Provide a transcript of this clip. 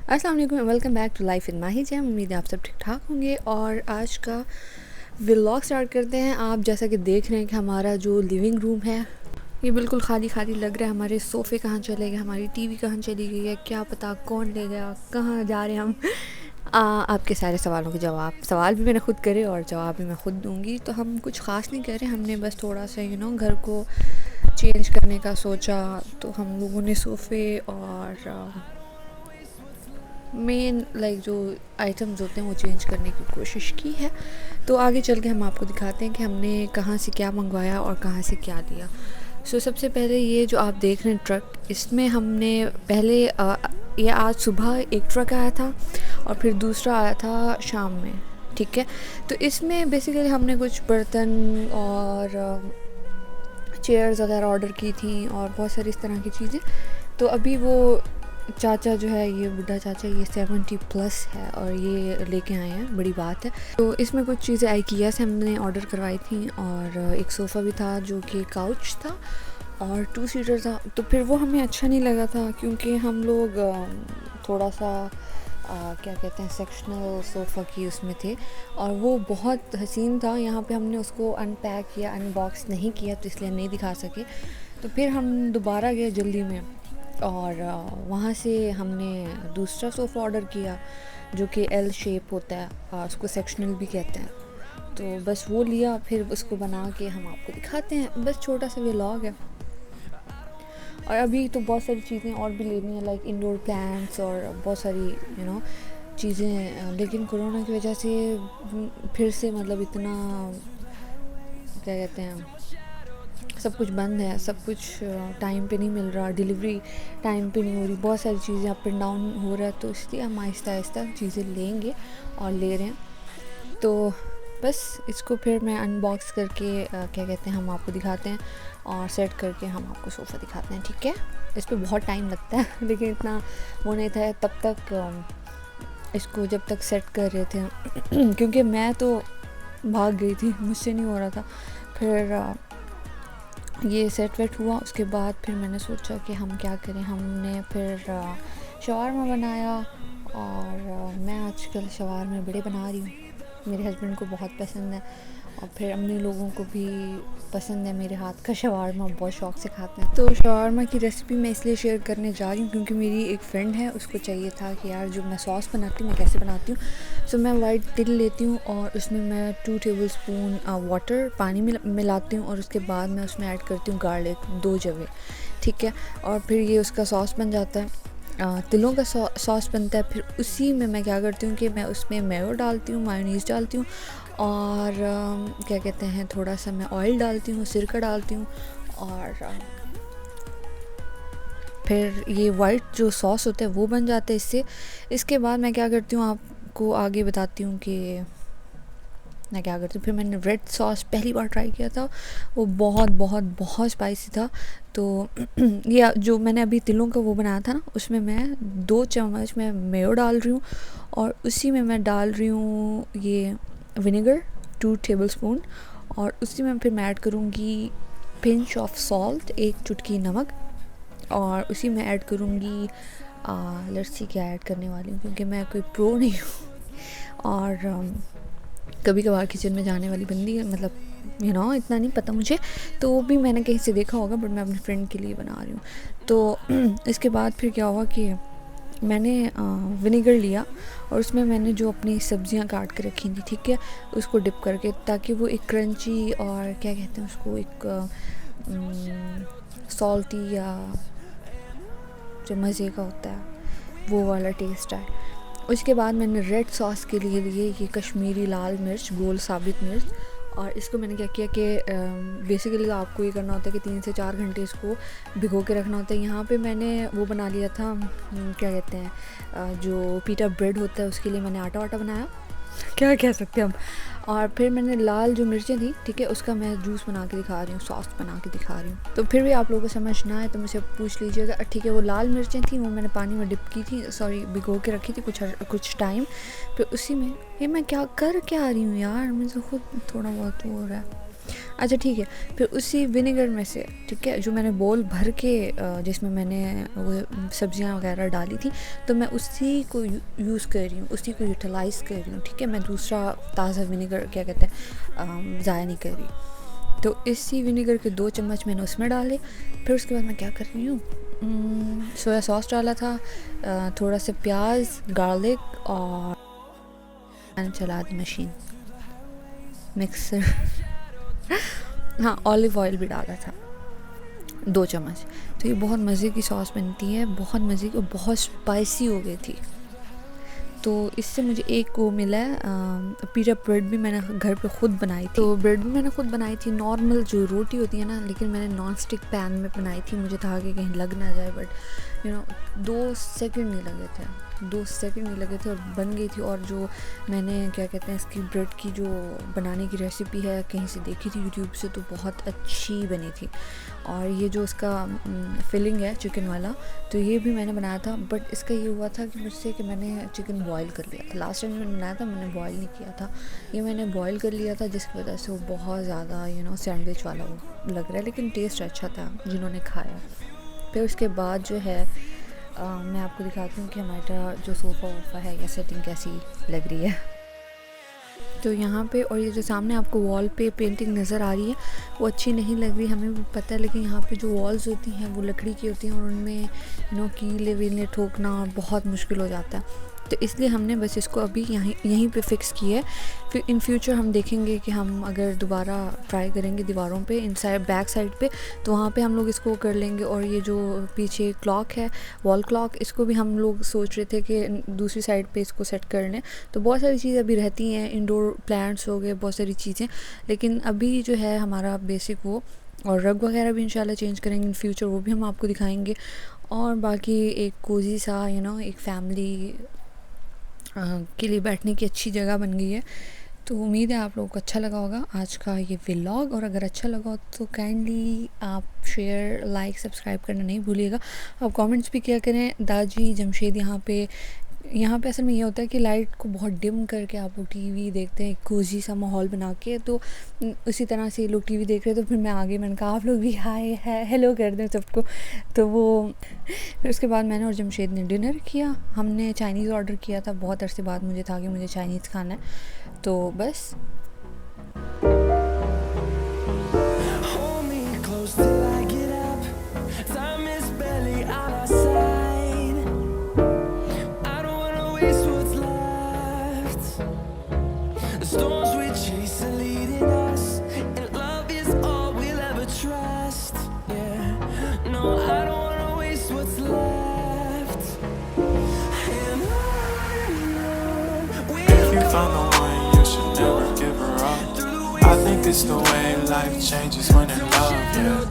अस्सलाम वालेकुम, welcome back to life in Mahi jam. उम्मीद है आप सब ठीक ठाक होंगे। और आज का व्लॉग स्टार्ट करते हैं। आप जैसा कि देख रहे हैं कि हमारा जो लिविंग रूम है ये बिल्कुल खाली खाली लग रहा है। हमारे सोफ़े कहाँ चले गए, हमारी टीवी कहाँ चली गई है, क्या पता कौन ले गया, कहाँ जा रहे हैं हम। आपके सारे सवालों के सवाल भी मैंने खुद करे और जवाब भी मैं खुद दूंगी। तो हम कुछ ख़ास नहीं कर रहे, हमने बस थोड़ा सा घर को चेंज करने का सोचा। तो हम लोगों ने सोफ़े और मेन जो आइटम्स होते हैं वो चेंज करने की कोशिश की है। तो आगे चल के हम आपको दिखाते हैं कि हमने कहाँ से क्या मंगवाया और कहाँ से क्या लिया। सबसे पहले ये जो आप देख रहे हैं ट्रक, इसमें हमने पहले ये आज सुबह एक ट्रक आया था और फिर दूसरा आया था शाम में। ठीक है, तो इसमें बेसिकली हमने कुछ बर्तन और चेयर्स वगैरह ऑर्डर की थी और बहुत सारी इस तरह की चीज़ें। तो अभी वो चाचा जो है, ये बुढ़ा चाचा, ये 70+ है और ये लेके आए हैं, बड़ी बात है। तो इसमें कुछ चीज़ें IKEA से हमने ऑर्डर करवाई थी और एक सोफ़ा भी था जो कि काउच था और 2 सीटर था। तो फिर वो हमें अच्छा नहीं लगा था क्योंकि हम लोग थोड़ा सा क्या कहते हैं, सेक्शनल सोफ़ा की उसमें थे और वो बहुत हसीन था। यहाँ पे हमने उसको अनपैक या अनबॉक्स नहीं किया तो इसलिए नहीं दिखा सके। तो फिर हम दोबारा गए जल्दी में और वहाँ से हमने दूसरा सोफ़ा ऑर्डर किया जो कि L शेप होता है, उसको सेक्शनल भी कहते हैं। तो बस वो लिया, फिर उसको बना के हम आपको दिखाते हैं। बस छोटा सा व्लॉग है। और अभी तो बहुत सारी चीज़ें और भी लेनी है, लाइक इंडोर प्लांट्स और बहुत सारी चीज़ें। लेकिन कोरोना की वजह से फिर से इतना क्या कहते हैं, सब कुछ बंद है, सब कुछ टाइम पे नहीं मिल रहा, डिलीवरी टाइम पे नहीं हो रही, बहुत सारी चीज़ें अप एंड डाउन हो रहा है। तो इसलिए हम आहिस्ता आहिस्ता चीज़ें लेंगे और ले रहे हैं। तो बस इसको फिर मैं अनबॉक्स करके क्या कहते हैं, हम आपको दिखाते हैं और सेट करके हम आपको सोफ़ा दिखाते हैं। ठीक है, इस पर बहुत टाइम लगता है लेकिन इतना वो नहीं था तब तक इसको जब तक सेट कर रहे थे क्योंकि मैं तो भाग गई थी, मुझसे नहीं हो रहा था। फिर ये सेट वेट हुआ, उसके बाद फिर मैंने सोचा कि हम क्या करें। हमने फिर शवारमा बनाया और मैं आजकल शवारमे बड़े बना रही हूँ, मेरे हस्बैंड को बहुत पसंद है और फिर अम्मी लोगों को भी पसंद है मेरे हाथ का शवारमा, बहुत शौक़ से खाते हैं। तो शवारमा की रेसिपी मैं इसलिए शेयर करने जा रही हूँ क्योंकि मेरी एक फ्रेंड है, उसको चाहिए था कि यार जो मैं सॉस बनाती हूँ मैं कैसे बनाती हूँ। सो मैं वाइट तिल लेती हूँ और उसमें मैं 2 टेबलस्पून वाटर पानी मिलाती हूँ और उसके बाद मैं उसमें ऐड करती हूँ गार्लिक 2 जवे। ठीक है, और फिर ये उसका सॉस बन जाता है, तिलों का सॉस बनता है। फिर उसी में मैं क्या करती हूँ कि मैं उसमें मेयो डालती हूँ, मायोनीज़ डालती हूँ और क्या कहते हैं, थोड़ा सा मैं ऑयल डालती हूँ, सिरका डालती हूँ और फिर ये वाइट जो सॉस होता है वो बन जाता है इससे। इसके बाद मैं क्या करती हूँ आपको आगे बताती हूँ कि मैं क्या करती हूँ। फिर मैंने रेड सॉस पहली बार ट्राई किया था, वो बहुत बहुत बहुत स्पाइसी था। तो ये जो मैंने अभी तिलों का वो बनाया था ना, उसमें मैं 2 चम्मच मैं मेयो डाल रही हूँ और उसी में मैं डाल रही हूँ ये विनेगर 2 टेबलस्पून और उसी में फिर मैं ऐड करूँगी पिंच ऑफ सॉल्ट, 1 चुटकी नमक और उसी में ऐड करूँगी लस्सी। क्या ऐड करने वाली हूँ क्योंकि मैं कोई प्रो नहीं हूँ और कभी कभार किचन में जाने वाली बंदी है, इतना नहीं पता मुझे, तो वो भी मैंने कहीं से देखा होगा, बट मैं अपनी फ्रेंड के लिए बना रही हूँ। तो इसके बाद फिर क्या हुआ कि मैंने विनेगर लिया और उसमें मैंने जो अपनी सब्जियां काट के रखी थी, ठीक है, उसको डिप करके, ताकि वो एक क्रंची और क्या कहते हैं उसको, एक सॉल्टी या जो मज़े का होता है वो वाला टेस्ट आए। उसके बाद मैंने रेड सॉस के लिए ये कश्मीरी लाल मिर्च, गोल साबित मिर्च, और इसको मैंने क्या किया कि बेसिकली आपको ये करना होता है कि 3 से 4 घंटे इसको भिगो के रखना होता है। यहाँ पे मैंने वो बना लिया था, क्या कहते हैं, जो पीटा ब्रेड होता है उसके लिए मैंने आटा वाटा बनाया, क्या कह सकते हैं हम। और फिर मैंने लाल जो मिर्चें थी, ठीक है, उसका मैं जूस बना के दिखा रही हूँ, सॉस बना के दिखा रही हूँ। तो फिर भी आप लोगों को समझ ना आए तो मुझे पूछ लीजिएगा। ठीक है, वो लाल मिर्चें थी वो मैंने पानी में डिप की थी, सॉरी भिगो के रखी थी कुछ टाइम। फिर उसी में ये मैं क्या कर क्या आ रही हूँ यार, मुझे खुद थोड़ा बहुत हो रहा है। अच्छा ठीक है, फिर उसी विनेगर में से, ठीक है, जो मैंने बोल भर के जिसमें मैंने वो सब्जियां वगैरह डाली थी, तो मैं उसी को यूज़ कर रही हूँ, उसी को यूटिलाइज़ कर रही हूँ, ठीक है। मैं दूसरा ताज़ा विनेगर क्या कहते हैं ज़ाया नहीं कर रही। तो इसी विनेगर के 2 चम्मच मैंने उसमें डाले। फिर उसके बाद मैं क्या कर रही हूँ, सोया सॉस डाला था, थोड़ा सा प्याज, गार्लिक, और मैंने चला दी मशीन, मिक्सर हाँ, ऑलिव ऑयल भी डाला था 2 चम्मच। तो ये बहुत मज़े की सॉस बनती है, बहुत मज़े की, और बहुत स्पाइसी हो गई थी। तो इससे मुझे एक वो मिला है, पिज़्ज़ा ब्रेड भी मैंने घर पे ख़ुद बनाई थी। तो ब्रेड भी मैंने ख़ुद बनाई थी, नॉर्मल जो रोटी होती है ना, लेकिन मैंने नॉन स्टिक पैन में बनाई थी। मुझे था कि कहीं लग ना जाए, बट 2 सेकंड नहीं लगे थे, 2 सेकंड नहीं लगे थे और बन गई थी। और जो मैंने क्या कहते हैं इसकी ब्रेड की जो बनाने की रेसिपी है कहीं से देखी थी यूट्यूब से, तो बहुत अच्छी बनी थी। और ये जो इसका फिलिंग है चिकन वाला, तो ये भी मैंने बनाया था, बट इसका ये हुआ था कि मुझसे कि मैंने चिकन बॉईल कर लिया था। लास्ट टाइम मैंने बनाया था, मैंने बॉईल नहीं किया था, ये मैंने बॉईल कर लिया था, जिसकी वजह से वो बहुत ज़्यादा सैंडविच वाला वो लग रहा है, लेकिन टेस्ट अच्छा था जिन्होंने खाया। फिर उसके बाद जो है मैं आपको दिखाती हूँ कि हमारा जो सोफ़ा वोफ़ा है या सेटिंग कैसी लग रही है। तो यहाँ पे, और ये जो सामने आपको वॉल पे पेंटिंग नज़र आ रही है, वो अच्छी नहीं लग रही, हमें भी पता है, लेकिन यहाँ पे जो वॉल्स होती हैं वो लकड़ी की होती हैं, और उनमें कीले वीले ठोकना बहुत मुश्किल हो जाता है। तो इसलिए हमने बस इसको अभी यहीं पे फ़िक्स किया है। फिर इन फ्यूचर हम देखेंगे कि हम अगर दोबारा ट्राई करेंगे दीवारों पे, इन साइड बैक साइड पे, तो वहाँ पे हम लोग इसको कर लेंगे। और ये जो पीछे क्लॉक है, वॉल क्लॉक, इसको भी हम लोग सोच रहे थे कि दूसरी साइड पे इसको सेट कर लें। तो बहुत सारी चीज़ें अभी रहती हैं, इंडोर प्लांट्स हो गए, बहुत सारी चीज़ें, लेकिन अभी जो है हमारा बेसिक वो, और रग वगैरह भी इंशाल्लाह चेंज करेंगे इन फ्यूचर, वो भी हम आपको दिखाएंगे। और बाकी एक कोजी सा एक फैमिली के लिए बैठने की अच्छी जगह बन गई है। तो उम्मीद है आप लोगों को अच्छा लगा होगा आज का ये व्लॉग, और अगर अच्छा लगा हो तो काइंडली आप शेयर, लाइक, सब्सक्राइब करना नहीं भूलिएगा। आप कमेंट्स भी किया करें। दाजी जमशेद यहाँ पे असल में ये होता है कि लाइट को बहुत डिम करके आप लोग टीवी देखते हैं, कोजी सा माहौल बना के, तो उसी तरह से लोग टीवी देख रहे हैं। तो फिर मैंने कहा आप लोग भी हाय हेलो कर दें सबको। तो वो फिर उसके बाद मैंने और जमशेद ने डिनर किया। हमने चाइनीज़ ऑर्डर किया था, बहुत अरसे बाद मुझे था कि मुझे चाइनीज़ खाना है, तो बस। Found the one, you should never give her up. I think it's the way life changes when in love, yeah.